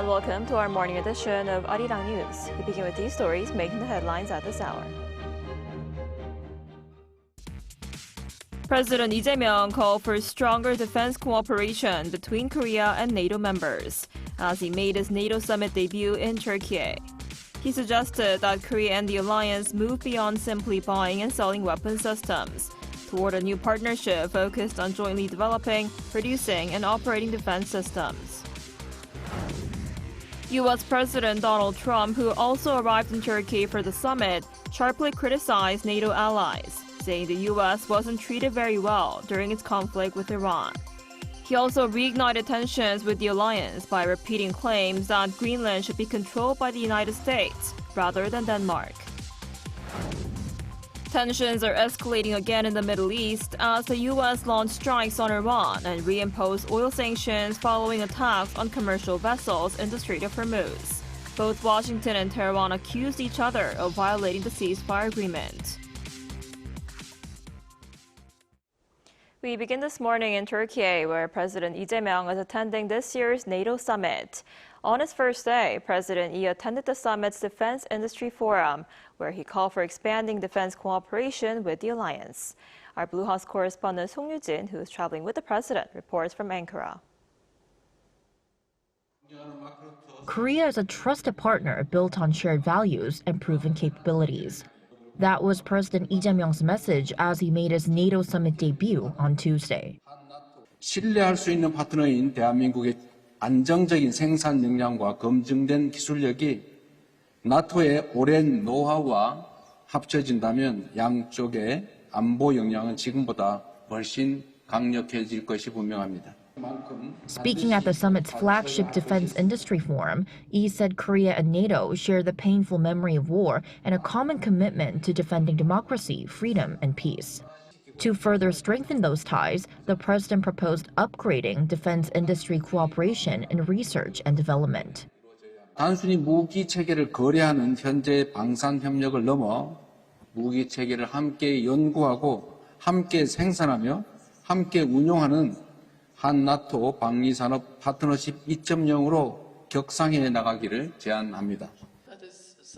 and welcome to our morning edition of Arirang News. We begin with these stories making the headlines at this hour. President Lee Jae-myung called for stronger defense cooperation between Korea and NATO members as he made his NATO summit debut in Türkiye. He suggested that Korea and the alliance move beyond simply buying and selling weapon systems toward a new partnership focused on jointly developing, producing, and operating defense systems. U.S. President Donald Trump, who also arrived in Turkey for the summit, sharply criticized NATO allies, saying the U.S. wasn't treated very well during its conflict with Iran. He also reignited tensions with the alliance by repeating claims that Greenland should be controlled by the United States rather than Denmark. Tensions are escalating again in the Middle East as the U.S. launched strikes on Iran and reimposed oil sanctions following attacks on commercial vessels in the Strait of Hormuz. Both Washington and Tehran accused each other of violating the ceasefire agreement. We begin this morning in Türkiye, where President Lee Jae-myung is attending this year's NATO summit. On his first day, President Lee attended the summit's Defense Industry Forum, where he called for expanding defense cooperation with the alliance. Our Blue House correspondent Song Yoo-jin, who is traveling with the president, reports from Ankara. Korea is a trusted partner built on shared values and proven capabilities. That was President Lee Jae-myung's message as he made his NATO summit debut on Tuesday. 신뢰할 수 있는 파트너인 대한민국의 안정적인 생산 역량과 검증된 기술력이 나토의 오랜 노하우와 합쳐진다면 양쪽의 안보 역량은 지금보다 훨씬 강력해질 것이 분명합니다. Speaking at the summit's flagship Defense Industry Forum, Lee said Korea and NATO share the painful memory of war and a common commitment to defending democracy, freedom, and peace. To further strengthen those ties, the president proposed upgrading defense industry cooperation in research and development. 단순히 무기 체계를 거래하는 현재 방산 협력을 넘어 무기 체계를 함께 연구하고 함께 생산하며 함께 운용하는 한 나토 방위 산업 파트너십 2.0으로 격상해 나가기를 제안합니다.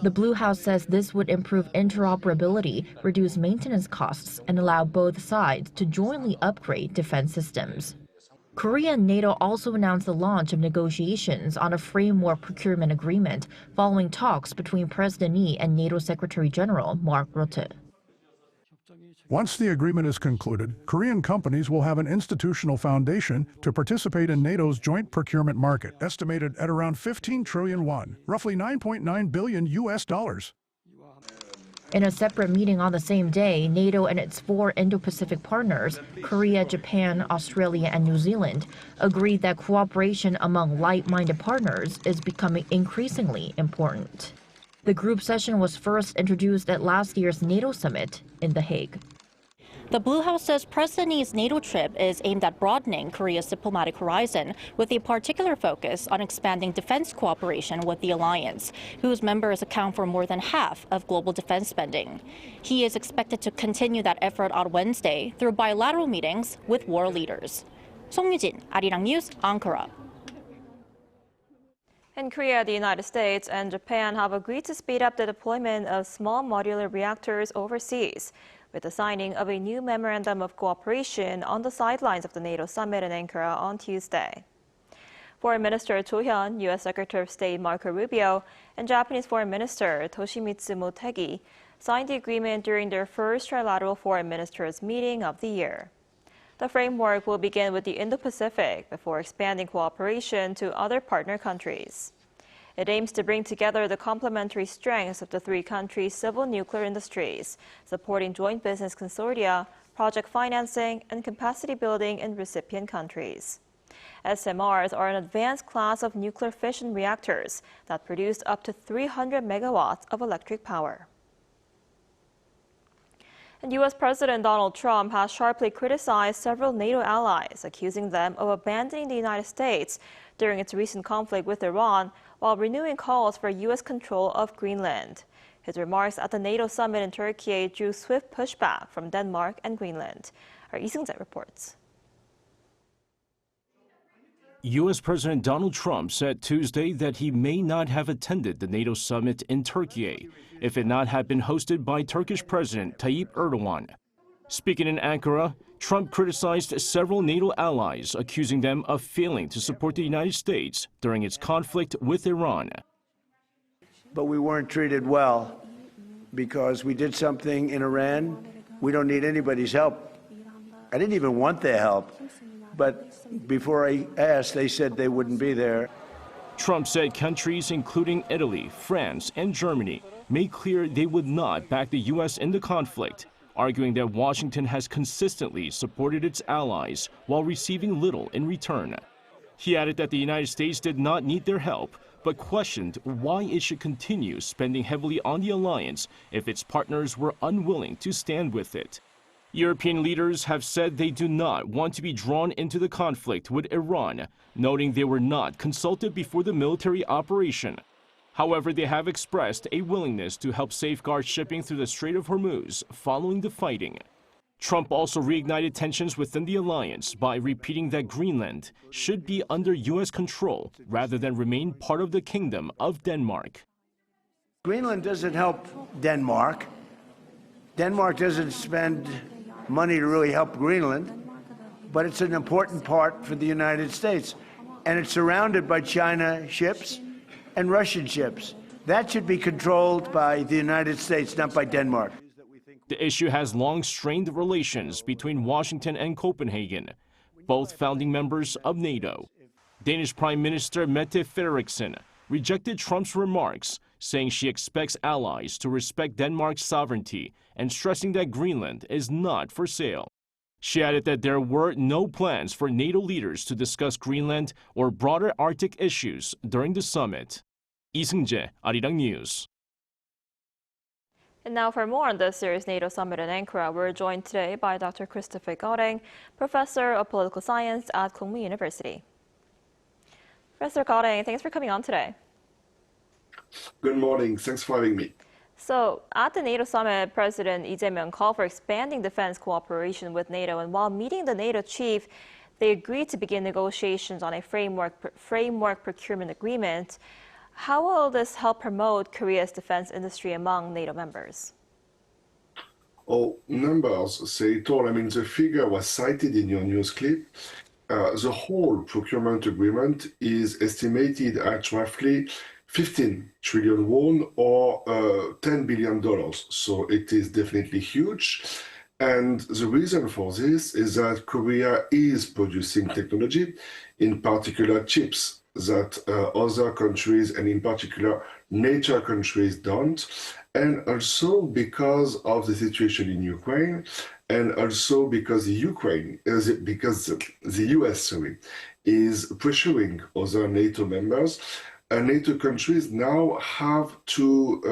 The Blue House says this would improve interoperability, reduce maintenance costs, and allow both sides to jointly upgrade defense systems. Korea and NATO also announced the launch of negotiations on a framework procurement agreement following talks between President Lee and NATO Secretary General Mark Rutte. Once the agreement is concluded, Korean companies will have an institutional foundation to participate in NATO's joint procurement market, estimated at around 15 trillion won, roughly $9.9 billion. In a separate meeting on the same day, NATO and its 4 Indo-Pacific partners, Korea, Japan, Australia, and New Zealand, agreed that cooperation among like-minded partners is becoming increasingly important. The group session was first introduced at last year's NATO summit in The Hague. The Blue House says President Lee's NATO trip is aimed at broadening Korea's diplomatic horizon, with a particular focus on expanding defense cooperation with the alliance, whose members account for more than half of global defense spending. He is expected to continue that effort on Wednesday through bilateral meetings with war leaders. Song Yoo-jin, Arirang News, Ankara. In Korea, the United States and Japan have agreed to speed up the deployment of small modular reactors overseas, with the signing of a new memorandum of cooperation on the sidelines of the NATO summit in Ankara on Tuesday. Foreign Minister Cho Hyun, U.S. Secretary of State Marco Rubio, and Japanese Foreign Minister Toshimitsu Motegi signed the agreement during their first trilateral foreign ministers meeting of the year. The framework will begin with the Indo-Pacific before expanding cooperation to other partner countries. It aims to bring together the complementary strengths of the 3 countries' civil nuclear industries, supporting joint business consortia, project financing, and capacity building in recipient countries. SMRs are an advanced class of nuclear fission reactors that produce up to 300 megawatts of electric power. And U.S. President Donald Trump has sharply criticized several NATO allies, accusing them of abandoning the United States during its recent conflict with Iran, while renewing calls for U.S. control of Greenland. His remarks at the NATO summit in Türkiye drew swift pushback from Denmark and Greenland. Our Lee Seung-jae reports. U.S. President Donald Trump said Tuesday that he may not have attended the NATO summit in Turkey if it not had been hosted by Turkish President Tayyip Erdogan. Speaking in Ankara, Trump criticized several NATO allies, accusing them of failing to support the United States during its conflict with Iran. But we weren't treated well because we did something in Iran. We don't need anybody's help. I didn't even want their help. But before I asked, they said they wouldn't be there. Trump said countries including Italy, France, and Germany made clear they would not back the U.S. in the conflict, arguing that Washington has consistently supported its allies while receiving little in return. He added that the United States did not need their help, but questioned why it should continue spending heavily on the alliance if its partners were unwilling to stand with it. European leaders have said they do not want to be drawn into the conflict with Iran, noting they were not consulted before the military operation. However, they have expressed a willingness to help safeguard shipping through the Strait of Hormuz following the fighting. Trump also reignited tensions within the alliance by repeating that Greenland should be under U.S. control rather than remain part of the Kingdom of Denmark. Greenland doesn't help Denmark. Denmark doesn't spend money to really help Greenland, but it's an important part for the United States. And it's surrounded by China ships and Russian ships. That should be controlled by the United States, not by Denmark. The issue has long strained relations between Washington and Copenhagen, both founding members of NATO. Danish Prime Minister Mette Frederiksen rejected Trump's remarks, saying she expects allies to respect Denmark's sovereignty and stressing that Greenland is not for sale. She added that there were no plans for NATO leaders to discuss Greenland or broader Arctic issues during the summit. 이승재, Arirang News. And now for more on this year's NATO summit in Ankara, we're joined today by Dr. Christopher Gaudeng, Professor of Political Science at Korea University. Professor Gaudeng, thanks for coming on today. Good morning. Thanks for having me. So, at the NATO summit, President Lee Jae-myung called for expanding defense cooperation with NATO, and while meeting the NATO chief, they agreed to begin negotiations on a framework procurement agreement. How will this help promote Korea's defense industry among NATO members? Oh, numbers say it all. I mean, the figure was cited in your news clip. The whole procurement agreement is estimated at roughly 15 trillion won or $10 billion. So it is definitely huge. And the reason for this is that Korea is producing technology, in particular chips, that other countries, and in particular NATO countries, don't. And also because of the situation in Ukraine, and also because the US, is pressuring other NATO members. NATO countries now have to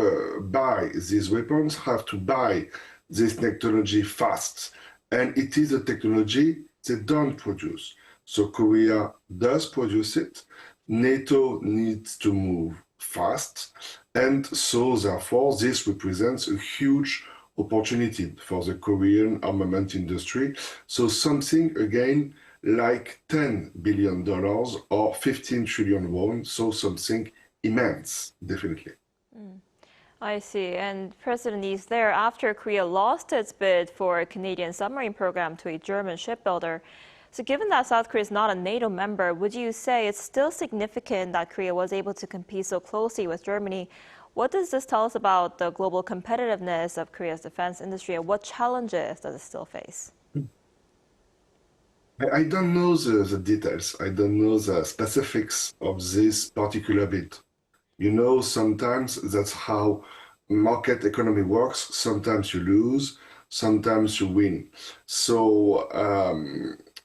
buy these weapons, have to buy this technology fast. And it is a technology they don't produce. So Korea does produce it. NATO needs to move fast. And so therefore, this represents a huge opportunity for the Korean armament industry. So something, again, like $10 billion or 15 trillion won, so something immense, definitely. I see. And President Lee's there after Korea lost its bid for a Canadian submarine program to a German shipbuilder. So given that South Korea is not a NATO member, would you say it's still significant that Korea was able to compete so closely with Germany? What does this tell us about the global competitiveness of Korea's defense industry, and what challenges does it still face? I don't know the details. I don't know the specifics of this particular bid. You know, sometimes that's how market economy works. Sometimes you lose, sometimes you win. So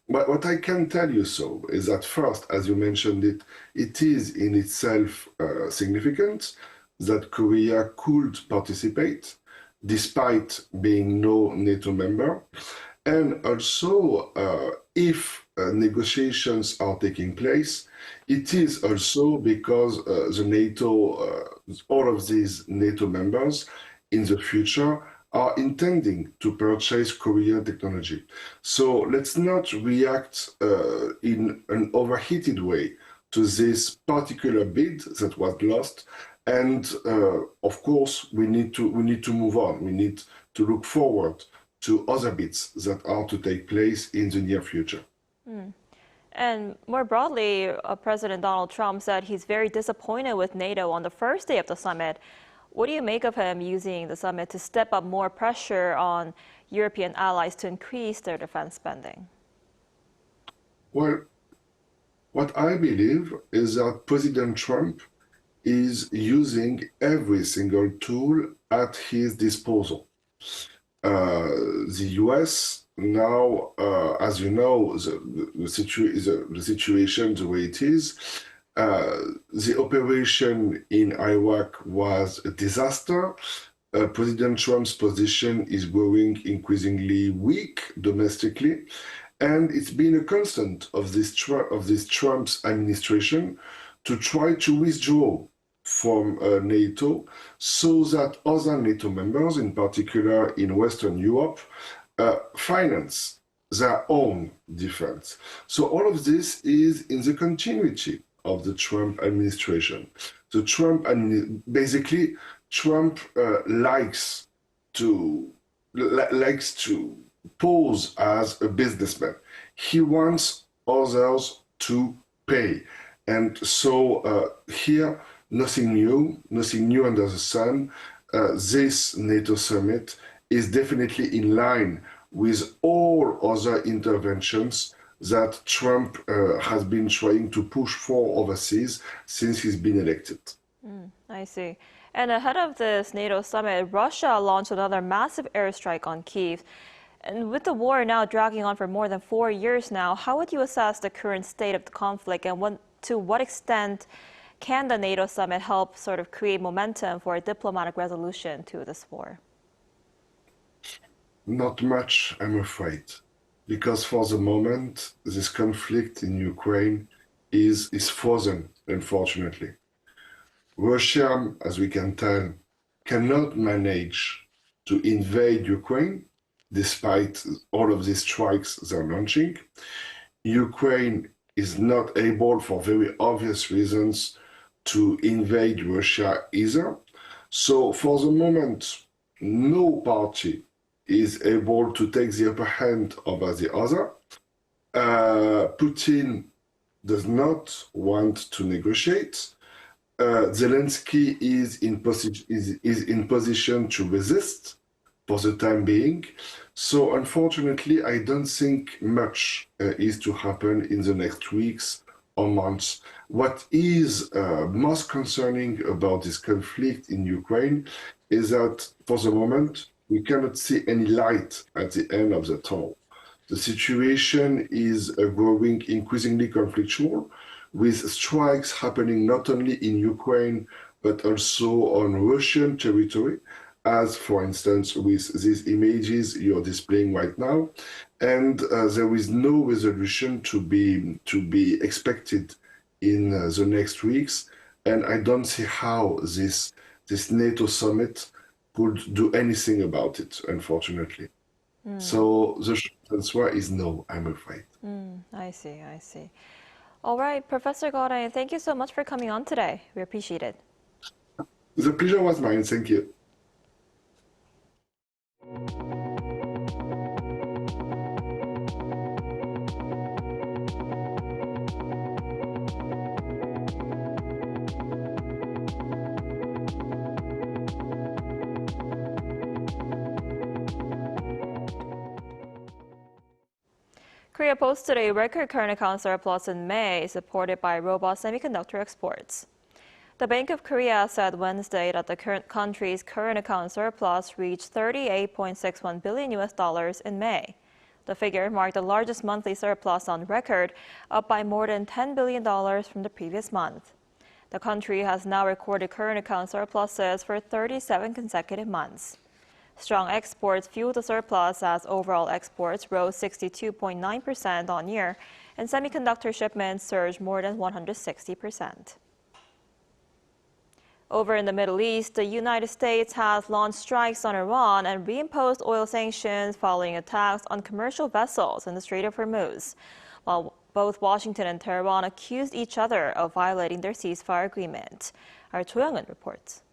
what I can tell you is that first, as you mentioned it is in itself significant that Korea could participate despite being no NATO member. And also, if negotiations are taking place, it is also because the NATO, all of these NATO members in the future are intending to purchase Korean technology. So let's not react in an overheated way to this particular bid that was lost. And of course, we need to move on. We need to look forward to other bids that are to take place in the near future. And more broadly, President Donald Trump said he's very disappointed with NATO on the first day of the summit. What do you make of him using the summit to step up more pressure on European allies to increase their defense spending? Well, what I believe is that President Trump is using every single tool at his disposal. The US now, as you know, the situation the way it is, the operation in Iraq was a disaster. President Trump's position is growing increasingly weak domestically, and it's been a constant of this Trump's administration to try to withdraw from NATO so that other NATO members, in particular in Western Europe, finance their own defense. So all of this is in the continuity of the Trump administration. Basically, Trump likes to pose as a businessman. He wants others to pay. And so here, nothing new under the sun. This NATO summit is definitely in line with all other interventions that Trump has been trying to push for overseas since he's been elected. I see. And ahead of this NATO summit, Russia launched another massive airstrike on Kyiv. And with the war now dragging on for more than 4 years now, how would you assess the current state of the conflict, and to what extent can the NATO summit help sort of create momentum for a diplomatic resolution to this war? Not much, I'm afraid, because for the moment, this conflict in Ukraine is frozen, unfortunately. Russia, as we can tell, cannot manage to invade Ukraine, despite all of these strikes they're launching. Ukraine is not able, for very obvious reasons, to invade Russia either. So for the moment, no party is able to take the upper hand over the other. Putin does not want to negotiate. Zelensky is in position to resist for the time being. So unfortunately, I don't think much is to happen in the next weeks or months. What is most concerning about this conflict in Ukraine is that for the moment, we cannot see any light at the end of the tunnel. The situation is growing increasingly conflictual, with strikes happening not only in Ukraine, but also on Russian territory, as for instance with these images you're displaying right now. And there is no resolution to be expected in the next weeks. And I don't see how this NATO summit could do anything about it, unfortunately. So the short answer is no, I'm afraid. I see. All right, Professor Gorain, thank you so much for coming on today. We appreciate it. The pleasure was mine. Thank you. Korea posted a record current account surplus in May, supported by robust semiconductor exports. The Bank of Korea said Wednesday that the country's current account surplus reached $38.61 billion in May. The figure marked the largest monthly surplus on record, up by more than $10 billion from the previous month. The country has now recorded current account surpluses for 37 consecutive months. Strong exports fueled the surplus as overall exports rose 62.9% on year, and semiconductor shipments surged more than 160%. Over in the Middle East, the United States has launched strikes on Iran and reimposed oil sanctions following attacks on commercial vessels in the Strait of Hormuz, while both Washington and Tehran accused each other of violating their ceasefire agreement. Our Cho Young-eun reports.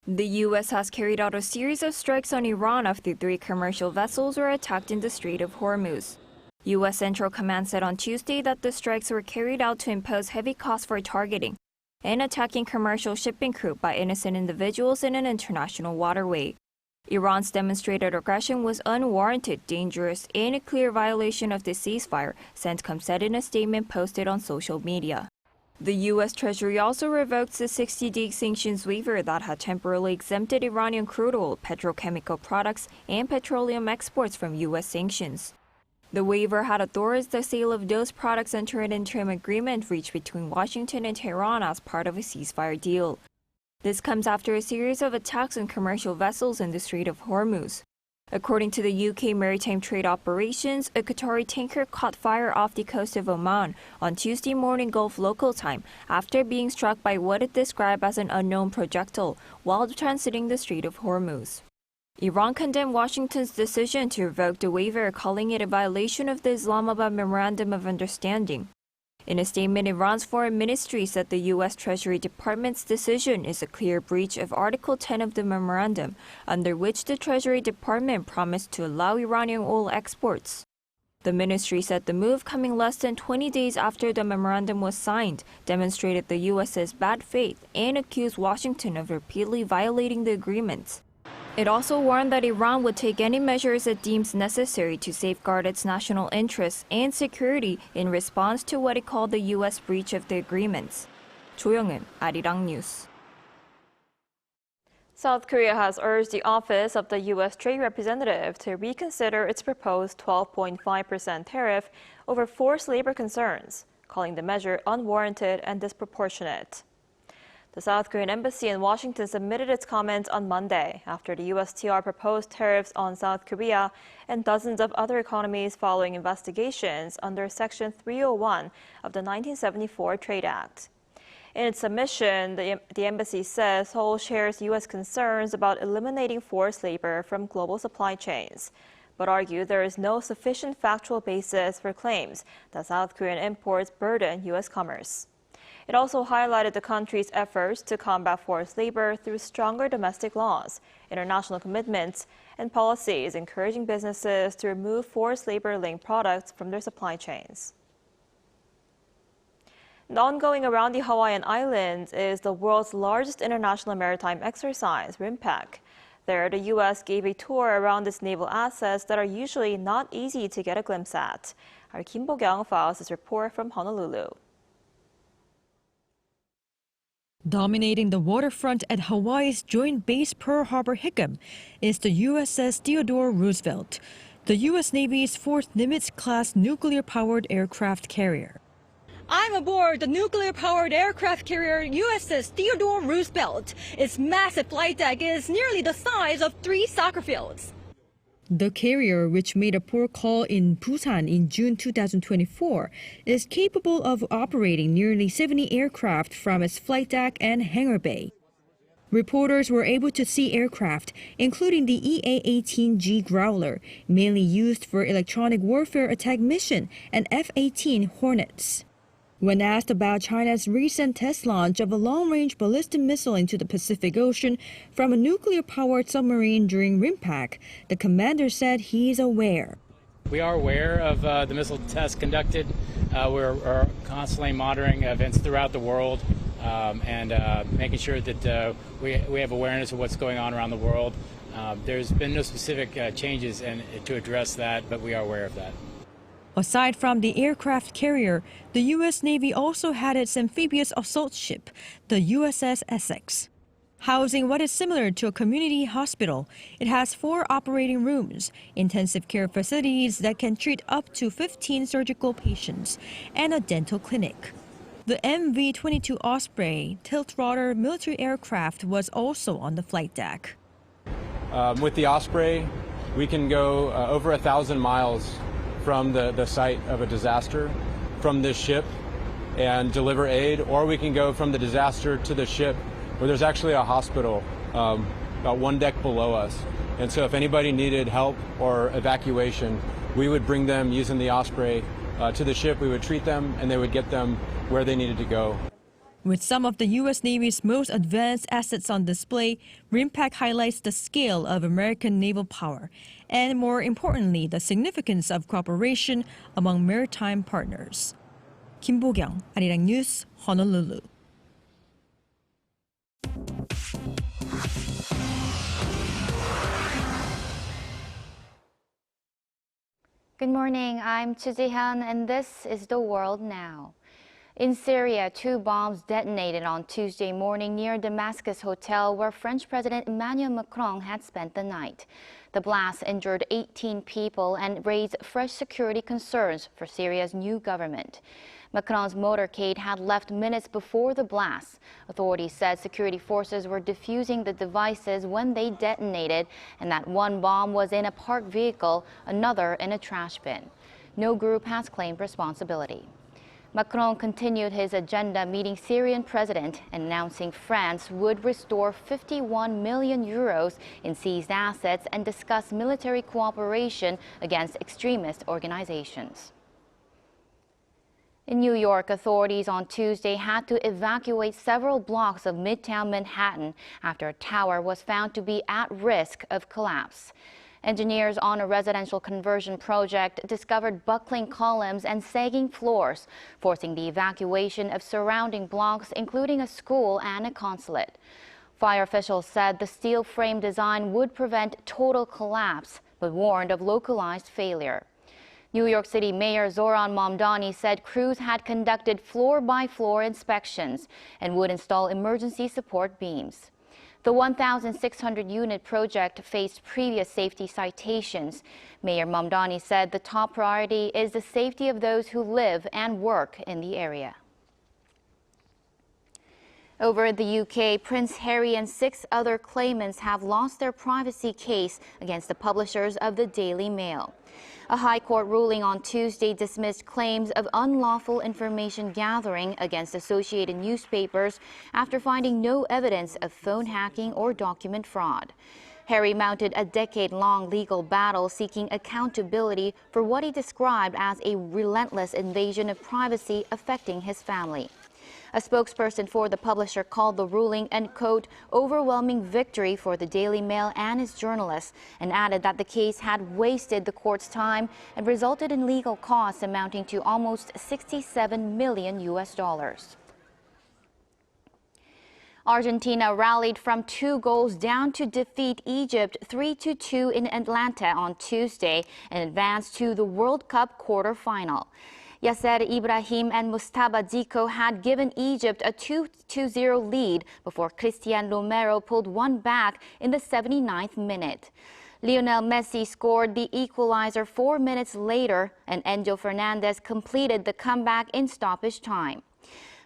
The U.S. has carried out a series of strikes on Iran after 3 commercial vessels were attacked in the Strait of Hormuz. U.S. Central Command said on Tuesday that the strikes were carried out to impose heavy costs for targeting and attacking commercial shipping crew by innocent individuals in an international waterway. Iran's demonstrated aggression was unwarranted, dangerous, and a clear violation of the ceasefire, CENTCOM said in a statement posted on social media. The U.S. Treasury also revoked the 60-day sanctions waiver that had temporarily exempted Iranian crude oil, petrochemical products, and petroleum exports from U.S. sanctions. The waiver had authorized the sale of those products under an interim agreement reached between Washington and Tehran as part of a ceasefire deal. This comes after a series of attacks on commercial vessels in the Strait of Hormuz. According to the UK Maritime Trade Operations, a Qatari tanker caught fire off the coast of Oman on Tuesday morning Gulf local time after being struck by what it described as an unknown projectile while transiting the Strait of Hormuz. Iran condemned Washington's decision to revoke the waiver, calling it a violation of the Islamabad Memorandum of Understanding. In a statement, Iran's foreign ministry said the U.S. Treasury Department's decision is a clear breach of Article 10 of the memorandum, under which the Treasury Department promised to allow Iranian oil exports. The ministry said the move, coming less than 20 days after the memorandum was signed, demonstrated the U.S.'s bad faith and accused Washington of repeatedly violating the agreement. It also warned that Iran would take any measures it deems necessary to safeguard its national interests and security in response to what it called the U.S. breach of the agreements. Cho Young-eun, Arirang News. South Korea has urged the office of the U.S. Trade Representative to reconsider its proposed 12.5% tariff over forced labor concerns, calling the measure unwarranted and disproportionate. The South Korean embassy in Washington submitted its comments on Monday after the USTR proposed tariffs on South Korea and dozens of other economies following investigations under Section 301 of the 1974 Trade Act. In its submission, the embassy says Seoul shares U.S. concerns about eliminating forced labor from global supply chains, but argued there is no sufficient factual basis for claims that South Korean imports burden U.S. commerce. It also highlighted the country's efforts to combat forced labor through stronger domestic laws, international commitments, and policies encouraging businesses to remove forced labor-linked products from their supply chains. And ongoing around the Hawaiian Islands is the world's largest international maritime exercise, RIMPAC. There, the U.S. gave a tour around its naval assets that are usually not easy to get a glimpse at. Our Kim Bo-kyung files this report from Honolulu. Dominating the waterfront at Hawaii's Joint Base Pearl Harbor Hickam is the USS Theodore Roosevelt, the U.S. Navy's 4th Nimitz-class nuclear-powered aircraft carrier. I'm aboard the nuclear-powered aircraft carrier USS Theodore Roosevelt. Its massive flight deck is nearly the size of 3 soccer fields. The carrier, which made a port call in Busan in June 2024, is capable of operating nearly 70 aircraft from its flight deck and hangar bay. Reporters were able to see aircraft, including the EA-18G Growler, mainly used for electronic warfare attack mission, and F-18 Hornets. When asked about China's recent test launch of a long-range ballistic missile into the Pacific Ocean from a nuclear-powered submarine during RIMPAC, the commander said he is aware. We are aware of the missile tests conducted. We're constantly monitoring events throughout the world and making sure that we have awareness of what's going on around the world. There's been no specific changes to address that, but we are aware of that. Aside from the aircraft carrier, the U.S. Navy also had its amphibious assault ship, the USS Essex. Housing what is similar to a community hospital, it has 4 operating rooms, intensive care facilities that can treat up to 15 surgical patients, and a dental clinic. The MV-22 Osprey tilt-rotor military aircraft was also on the flight deck. With the Osprey, we can go over 1,000 miles from the site of a disaster from this ship. and deliver aid, or we can go from the disaster to the ship where there's actually a hospital about one deck below us. And so if anybody needed help or evacuation, we would bring them using the Osprey to the ship. We would treat them, and they would get them where they needed to go. With some of the U.S. Navy's most advanced assets on display, RIMPAC highlights the scale of American naval power and, more importantly, the significance of cooperation among maritime partners. Kim Bo-kyung, Arirang News, Honolulu. Good morning, I'm Choo Ji-hyun, and this is The World Now. In Syria, 2 bombs detonated on Tuesday morning near Damascus hotel where French President Emmanuel Macron had spent the night. The blast injured 18 people and raised fresh security concerns for Syria's new government. Macron's motorcade had left minutes before the blast. Authorities said security forces were defusing the devices when they detonated, and that one bomb was in a parked vehicle, another in a trash bin. No group has claimed responsibility. Macron continued his agenda, meeting Syrian president and announcing France would restore 51 million euros in seized assets and discuss military cooperation against extremist organizations. In New York, authorities on Tuesday had to evacuate several blocks of Midtown Manhattan after a tower was found to be at risk of collapse. Engineers on a residential conversion project discovered buckling columns and sagging floors, forcing the evacuation of surrounding blocks, including a school and a consulate. Fire officials said the steel frame design would prevent total collapse, but warned of localized failure. New York City Mayor Zoran Mamdani said crews had conducted floor-by-floor inspections and would install emergency support beams. The 1,600-unit project faced previous safety citations. Mayor Mamdani said the top priority is the safety of those who live and work in the area. Over in the UK, Prince Harry and 6 other claimants have lost their privacy case against the publishers of the Daily Mail. A high court ruling on Tuesday dismissed claims of unlawful information gathering against associated newspapers after finding no evidence of phone hacking or document fraud. Harry mounted a decade-long legal battle seeking accountability for what he described as a relentless invasion of privacy affecting his family. A spokesperson for the publisher called the ruling an, quote, overwhelming victory for the Daily Mail and its journalists, and added that the case had wasted the court's time and resulted in legal costs amounting to almost $67 million. Argentina rallied from 2 goals down to defeat Egypt 3-2 in Atlanta on Tuesday and advanced to the World Cup quarterfinal. Yasser Ibrahim and Mustafa Dziko had given Egypt a 2-0 lead before Christian Romero pulled one back in the 79th minute. Lionel Messi scored the equalizer 4 minutes later, and Enzo Fernandez completed the comeback in stoppage time.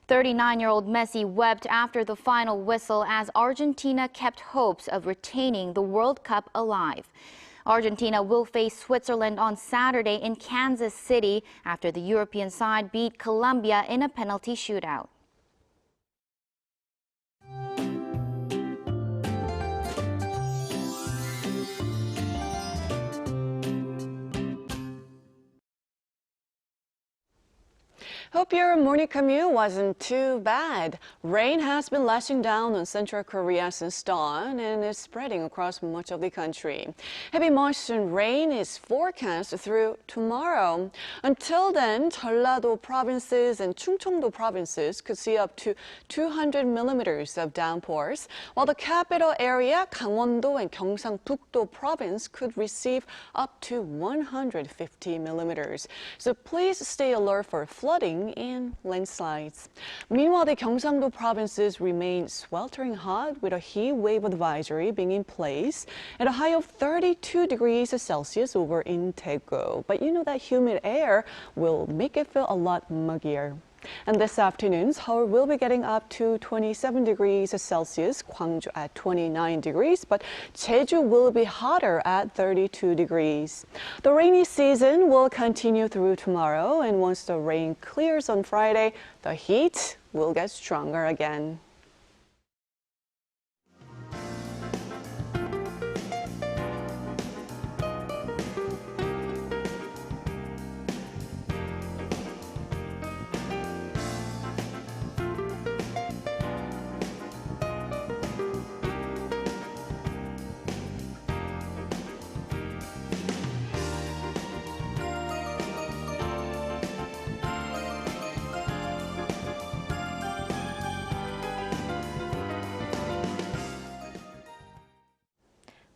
39-year-old Messi wept after the final whistle as Argentina kept hopes of retaining the World Cup alive. Argentina will face Switzerland on Saturday in Kansas City after the European side beat Colombia in a penalty shootout. Hope your morning commute wasn't too bad. Rain has been lashing down on central Korea since dawn and is spreading across much of the country. Heavy monsoon rain is forecast through tomorrow. Until then, Jeollado provinces and Chungcheongdo provinces could see up to 200 millimeters of downpours, while the capital area, Gangwon-do and Gyeongsang-북do province could receive up to 150 millimeters. So please stay alert for flooding and landslides. Meanwhile, the Gyeongsang-do provinces remain sweltering hot with a heat wave advisory being in place at a high of 32 degrees Celsius over in Daegu. But you know that humid air will make it feel a lot muggier. And this afternoon, Seoul will be getting up to 27 degrees Celsius, Gwangju at 29 degrees, but Jeju will be hotter at 32 degrees. The rainy season will continue through tomorrow, and once the rain clears on Friday, the heat will get stronger again.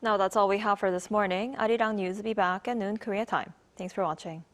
Now that's all we have for this morning. Arirang News will be back at noon Korea time. Thanks for watching.